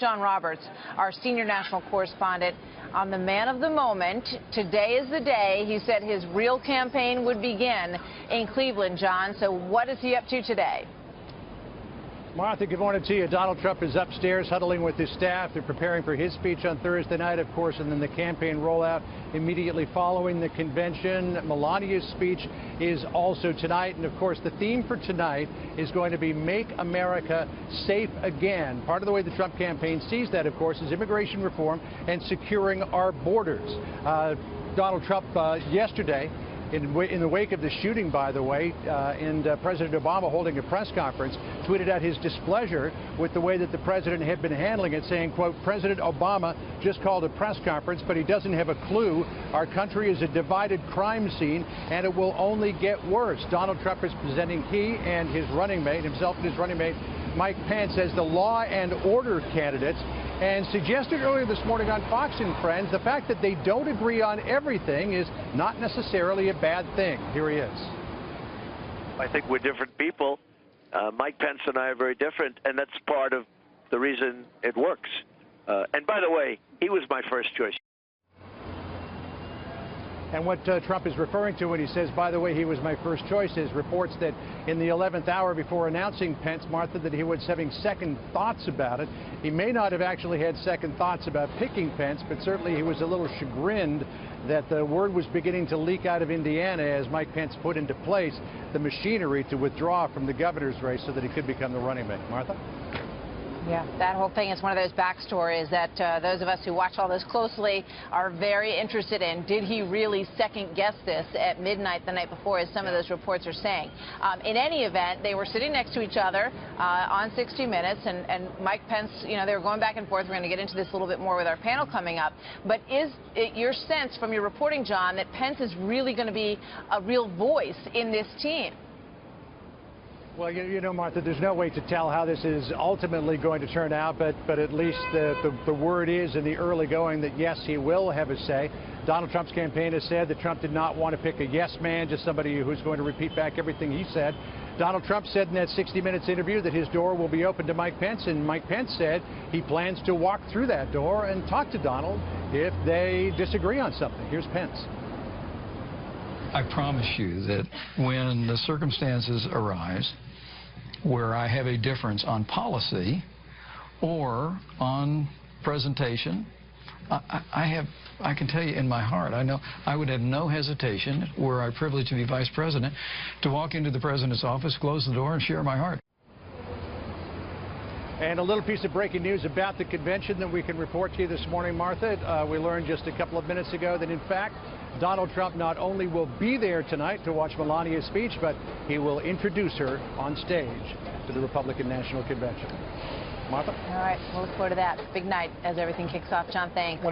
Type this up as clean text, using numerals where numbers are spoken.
John Roberts, our senior national correspondent, on the man of the moment. Today is the day he said his real campaign would begin in Cleveland, John. So what is he up to today? Martha, good morning to you. Donald Trump is upstairs huddling with his staff. They're preparing for his speech on Thursday night, of course, and then the campaign rollout immediately following the convention. Melania's speech is also tonight. And, of course, the theme for tonight is going to be Make America Safe Again. Part of the way the Trump campaign sees that, of course, is immigration reform and securing our borders. Donald Trump yesterday, in the wake of the shooting, by the way, and President Obama holding a press conference, tweeted out his displeasure with the way that the president had been handling it, saying, quote, President Obama just called a press conference, but he doesn't have a clue. Our country is a divided crime scene, and it will only get worse. Donald Trump is presenting he and his running mate, himself and his running mate, Mike Pence, as the law and order candidates, and suggested earlier this morning on Fox and Friends the fact that they don't agree on everything is not necessarily a bad thing. Here he is. I think we're different people. Mike Pence and I are very different, and that's part of the reason it works. And by the way, he was my first choice. And what Trump is referring to when he says, by the way, he was my first choice, is reports that in the 11th hour before announcing Pence, Martha, that he was having second thoughts about it. He may not have actually had second thoughts about picking Pence, but certainly he was a little chagrined that the word was beginning to leak out of Indiana as Mike Pence put into place the machinery to withdraw from the governor's race so that he could become the running mate. Martha? Yeah, that whole thing is one of those backstories that those of us who watch all this closely are very interested in. Did he really second guess this at midnight the night before, as some of those reports are saying? In any event, they were sitting next to each other on 60 Minutes, and Mike Pence, you know, they were going back and forth. We're going to get into this a little bit more with our panel coming up. But is it your sense from your reporting, John, that Pence is really going to be a real voice in this team? Well, you know, Martha, there's no way to tell how this is ultimately going to turn out, but at least the word is in the early going that, yes, he will have a say. Donald Trump's campaign has said that Trump did not want to pick a yes man, just somebody who's going to repeat back everything he said. Donald Trump said in that 60 Minutes interview that his door will be open to Mike Pence, and Mike Pence said he plans to walk through that door and talk to Donald if they disagree on something. Here's Pence. I promise you that when the circumstances arise where I have a difference on policy or on presentation, I can tell you in my heart, I know I would have no hesitation, were I privileged to be vice president, to walk into the president's office, close the door, and share my heart. And a little piece of breaking news about the convention that we can report to you this morning, Martha. We learned just a couple of minutes ago that, in fact, Donald Trump not only will be there tonight to watch Melania's speech, but he will introduce her on stage to the Republican National Convention. Martha? All right, we'll look forward to that. Big night as everything kicks off. John, thanks.